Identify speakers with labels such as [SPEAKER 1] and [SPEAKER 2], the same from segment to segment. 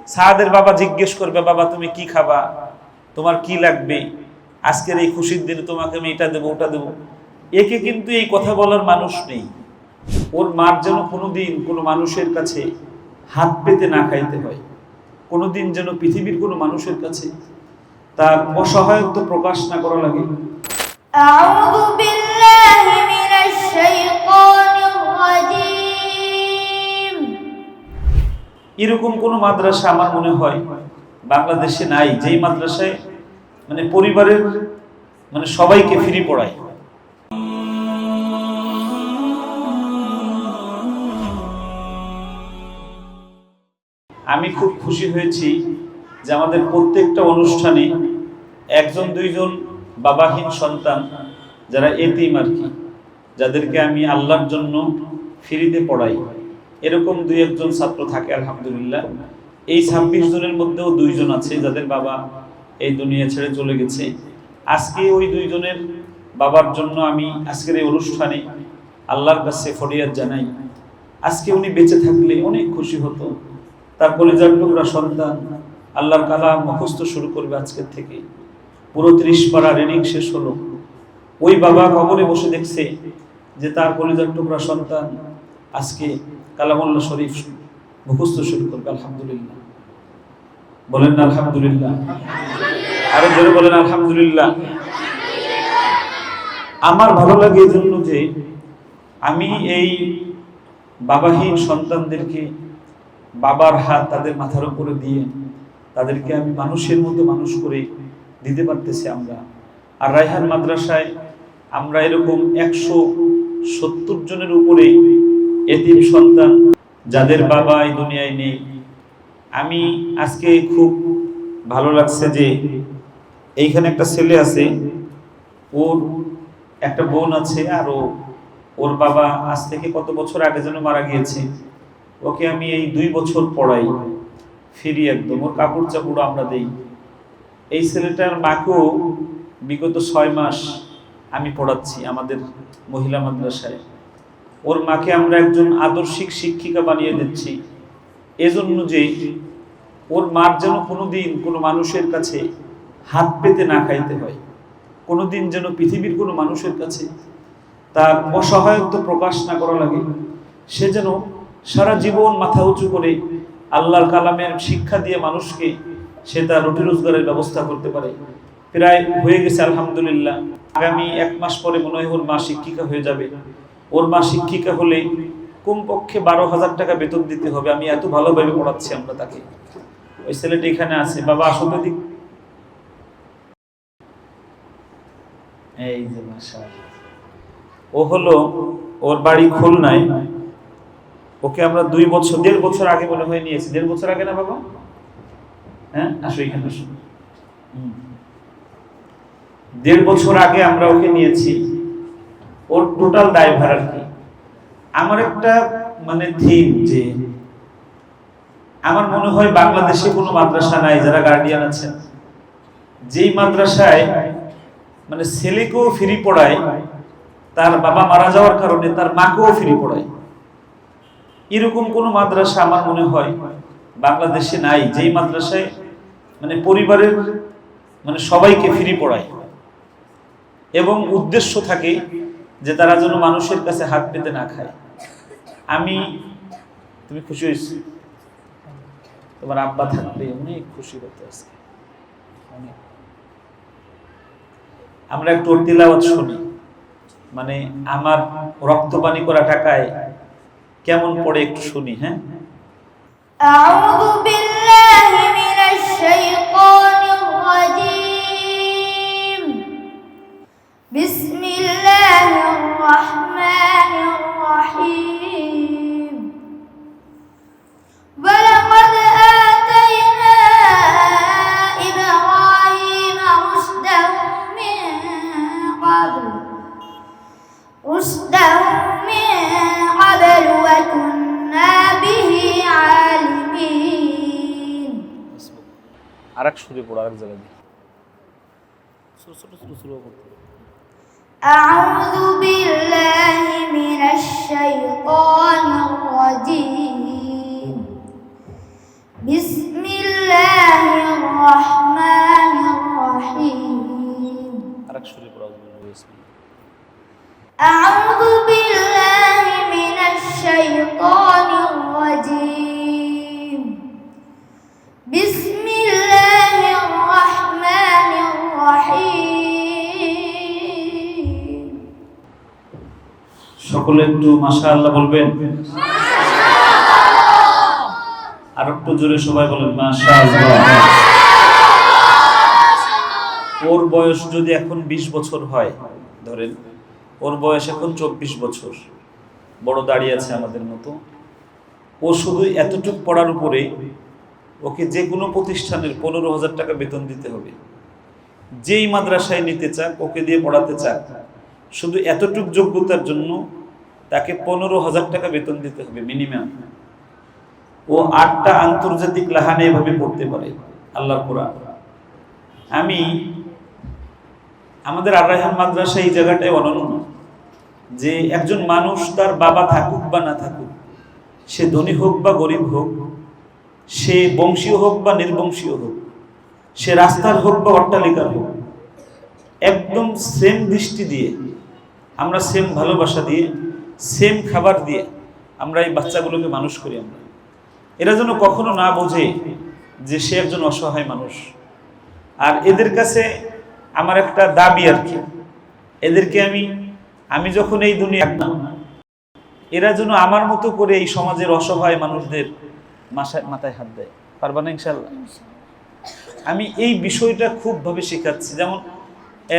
[SPEAKER 1] সাদের বাবা জিজ্ঞেস করবে, বাবা তুমি কি খাবা, তোমার কি লাগবে, আজকের এই খুশির দিনে তোমাকে আমি এটা দেবো ওটা দেবো। একে কিন্তু এই কথা বলার মানুষ নেই। ওর মার যেন কোনোদিন কোনো মানুষের কাছে হাত পেতে না খাইতে হয়, কোনোদিন যেন পৃথিবীর কোনো মানুষের কাছে তার অসহায়ত্ব প্রকাশ না করা লাগে।
[SPEAKER 2] আউযু বিল্লাহি মিনাশ শাইতানির রাজীম।
[SPEAKER 1] এরকম কোনো মাদ্রাসা আমার মনে হয় বাংলাদেশে নাই, যেই মাদ্রাসায় মানে পরিবারের মানে সবাইকে ফ্রি পড়ায়। আমি খুব খুশি হয়েছি যে আমাদের প্রত্যেকটা অনুষ্ঠানে একজন দুইজন বাবাহীন সন্তান যারা এতিম আর কি, যাদেরকে আমি আল্লাহর জন্য ফ্রিতে পড়াই, এরকম দুই একজন ছাত্র থাকে আলহামদুলিল্লাহ। এই 26 জনের মধ্যেও 2 জন আছে যাদের বাবা এই দুনিয়া ছেড়ে চলে গেছে। আজকে ওই 2 জনের বাবার জন্য আমি আজকের এই অনুষ্ঠানে আল্লাহর কাছে ফরিয়াদ জানাই। আজকে উনি বেঁচে থাকলে অনেক খুশি হতো। তার কলিজার টুকরা সন্তান আল্লাহর কালাম মুখস্থ শুরু করবে আজকের থেকে, পুরো 30 পারা রিডিং শেষ হলো। ওই বাবা কবরে বসে দেখছে যে তার কলিজার টুকরা সন্তান আজকে কালামুল্লাহ শরীফ মুখস্থ শুরু করবে। আলহামদুলিল্লাহ, বলেন না আলহামদুলিল্লাহ, আরো জোরে বলেন আলহামদুলিল্লাহ। আমার ভালো লাগে এই জন্য যে আমি এই বাবাহীন সন্তানদেরকে বাবার হাত তাদের মাথার উপরে দিয়ে তাদেরকে আমি মানুষের মতো মানুষ করে দিতে পারতেছি আমরা। আর রায়হান মাদ্রাসায় আমরা এরকম 170 জনের উপরে এতিম সন্তান যাদের বাবা এই দুনিয়ায় নেই। আমি আজকে খুব ভালো লাগছে যে এইখানে একটা ছেলে আছে, ওর একটা বোন আছে, আর ওর বাবা আজ থেকে কত বছর আগে যেন মারা গিয়েছে। ওকে আমি এই 2 বছর পড়াই ফ্রি একদম, ওর কাপড় চাপড় আমরা দেই। এই ছেলেটার মাকেও বিগত 6 মাস আমি পড়াচ্ছি আমাদের মহিলা মাদ্রাসায়। ওর মাকে আমরা একজন আদর্শিক শিক্ষিকা বানিয়ে দিচ্ছি, এজন্য যে ওর মার যেন কোনোদিন কোনো মানুষের কাছে হাত পেতে না খাইতে হয়, কোনোদিন যেন পৃথিবীর কোনো মানুষের কাছে তার অসহায়ত্ব প্রকাশ না করা লাগে। সে যেন সারা জীবন মাথা উঁচু করে আল্লাহর কালামের শিক্ষা দিয়ে মানুষকে সে তার রুটি রোজগারের ব্যবস্থা করতে পারে। প্রায় হয়ে গেছে আলহামদুলিল্লাহ। আগামী 1 মাস পরে মনে হয় ওর মা শিক্ষিকা হয়ে যাবে। ওর মা শিক্ষিকা হলে কমপক্ষে 12,000 টাকা বেতন দিতে হবে। আমি এত ভালোভাবে পড়াচ্ছি আমরা তাকে। ওই ছেলেটি এখানে আছে, বাবা আসো তো দিক। এই যে মাশাআল্লাহ, ও হলো ওর বাড়ি খুলনায়। ওকে আমরা 2 বছর 1.5 বছর আগে মনে হয় নিয়েছি। 1.5 বছর আগে না বাবা? হ্যাঁ, আসো এখানে আসো। 1.5 বছর আগে আমরা ওকে নিয়েছি। ওর টোটাল ড্রাইভার আর কি। আমার একটা মানে থিম যে আমার মনে হয় বাংলাদেশে কোনো মাদ্রাসা নাই যারা গার্ডিয়ান আছেন, যেই মাদ্রাসায় মানে ছেলেকেও ফ্রি পড়ায়, তার বাবা মারা যাওয়ার কারণে তার মাকেও ফ্রি পড়ায়। এরকম কোনো মাদ্রাসা আমার মনে হয় বাংলাদেশে নাই, যেই মাদ্রাসায় মানে পরিবারের মানে সবাইকে ফ্রি পড়ায় এবং উদ্দেশ্য থাকে যে তারা যেন মানুষের কাছে হাত পেতে না খায়। আমি, তুমি খুশি হয়েছি? তোমার আব্বা থাকলে অনেক খুশি হতো আজকে অনেক। আমরা একটু তিলাওয়াত শুনি, মানে আমার রক্তপানি করা টাকায় কেমন পড়ে একটু শুনি। হ্যাঁ,
[SPEAKER 2] আউযু বিল্লাহি মিনাশ শাইতানির রাজীম। বিসমিল্লাহির রাহমানির রাহিম। ওয়ালাকাদ আতাইনা ইব্রাহিমা রুশদাহু মিন ক্বাবল ওয়া কুন্না বিহি আলিমিন।
[SPEAKER 1] আরেক সুরে পড়ো, আরেক জায়গায় ছোট ছোট ছোট ছোট পড়তে।
[SPEAKER 2] আউযু বিল্লাহি মিনাশ শাইতানির রাজীম। বিসমিল্লাহির الرحمن الرحيم
[SPEAKER 1] আরেক সুরে পড়া যাবে।
[SPEAKER 2] أعوذ بالله من الشيطان الرجيم بسم الله الرحمن الرحيم
[SPEAKER 1] সকলে একটু মাশাআল্লাহ বলবেন, আর একটু জোরে সবাই বলেন মাশাআল্লাহ। ওর বয়স যদি এখন 20 বছর হয়, ধরেন ওর বয়স এখন 24 বছর, বড় দাঁড়িয়ে আছে আমাদের মতো। ও শুধু এতটুকু পড়ার উপরে ওকে যে কোনো প্রতিষ্ঠানের 15,000 টাকা বেতন দিতে হবে। যেই মাদ্রাসায় নিতে চাক, ওকে দিয়ে পড়াতে চাক, শুধু এতটুকু যোগ্যতার জন্য তাকে 15,000 টাকা বেতন দিতে হবে মিনিমাম। ও 8টা আন্তর্জাতিক লাহানে এভাবে পড়তে পারে আল্লাহর কোরআন। আমাদের আর রায়হান মাদ্রাসা এই জায়গাটায় অনন্য, যে একজন মানুষ তার বাবা থাকুক বা না থাকুক, সে ধনী হোক বা গরিব হোক, সে বংশীয় হোক বা নির্বংশীয় হোক, সে রাস্তার হোক বা অট্টালিকার হোক, একদম সেম দৃষ্টি দিয়ে আমরা, সেম ভালোবাসা দিয়ে, সেম খাবার দিয়ে আমরা এই বাচ্চাগুলোকে মানুষ করি। এরা যেন কখনো না বোঝে যে সে একজন অসহায় মানুষ। আর এদের কাছে আমার একটা দাবি আর কি, এদেরকে আমি যখন এই দুনিয়া, এরা যেন আমার মতো করে এই সমাজের অসহায় মানুষদের মাথায় হাত দেয়। পারবা না ইনশাল্লাহ? আমি এই বিষয়টা খুব ভাবে শেখাচ্ছি। যেমন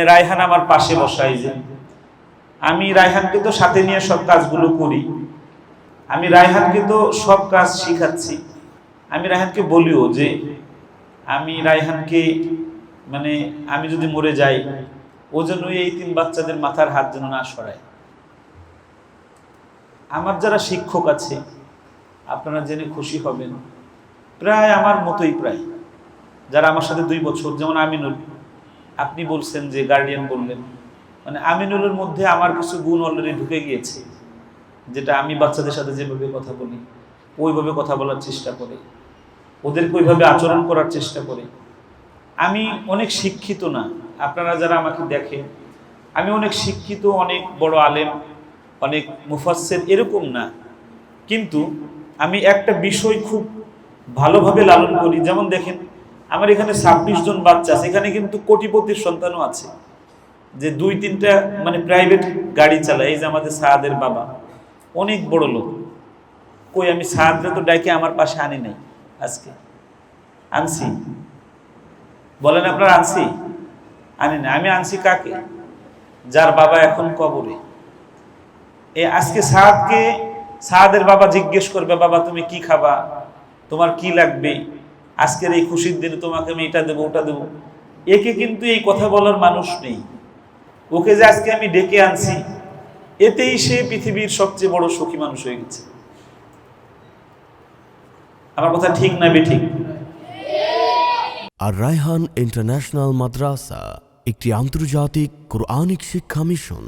[SPEAKER 1] রায়হান আমার পাশে বসাই, যে আমি রায়হানকে তো সাথে নিয়ে সব কাজগুলো করি, আমি রায়হানকে তো সব কাজ শিখাচ্ছি। আমি রায়হানকে বলিও যে আমি রায়হানকে, মানে আমি যদি মরে যাই, ও যেন এই 3 বাচ্চাদের মাথার হাত যেন না সরায়। আমার যারা শিক্ষক আছে, আপনারা জেনে খুশি হবেন, প্রায় আমার মতোই, প্রায় যারা আমার সাথে 2 বছর, যেমন আমিনুল, আপনি বলছেন যে গার্ডিয়ান বললেন, মানে আমিনুলের মধ্যে আমার কিছু গুণ অলরেডি ঢুকে গিয়েছে, যেটা আমি বাচ্চাদের সাথে যেভাবে কথা বলি ওইভাবে কথা বলার চেষ্টা করি, ওদেরকে ওইভাবে আচরণ করার চেষ্টা করি। আমি অনেক শিক্ষিত না, আপনারা যারা আমাকে দেখেন, আমি অনেক শিক্ষিত, অনেক বড় আলেম, অনেক মুফাসসির এরকম না, কিন্তু আমি একটা বিষয় খুব ভালোভাবে লালন করি। যেমন দেখেন, আমার এখানে 26 জন বাচ্চা আছে, এখানে কিন্তু কোটিপতির সন্তানও আছে, যে 2-3টা মানে প্রাইভেট গাড়ি চালায়। এই যে আমাদের সাহাদের বাবা অনেক বড় লোক। কই আমি সাহাদরে তো ডাইকে আমার পাশে আনি নাই, আজকে আনছি, বলেন আপনারা আনছি? আনি না। আমি আনছি কাকে? যার বাবা এখন কবরে। আজকে সাহাদের বাবা জিজ্ঞেস করবে, বাবা তুমি কি খাবা, তোমার কি লাগবে, আজকের এই খুশির দিনে তোমাকে আমি এটা দেবো ওটা দেবো। একে কিন্তু এই কথা বলার মানুষ নেই। ওকে যে আজকে আমি ডেকে আনছি, এতেই সে পৃথিবীর সবচেয়ে বড় সুখী মানুষ হয়ে গেছে। আমার কথা ঠিক না বেঠিক?
[SPEAKER 3] আর রায়হান ইন্টারন্যাশনাল মাদ্রাসা একটি আন্তর্জাতিক কোরআনিক শিক্ষা মিশন।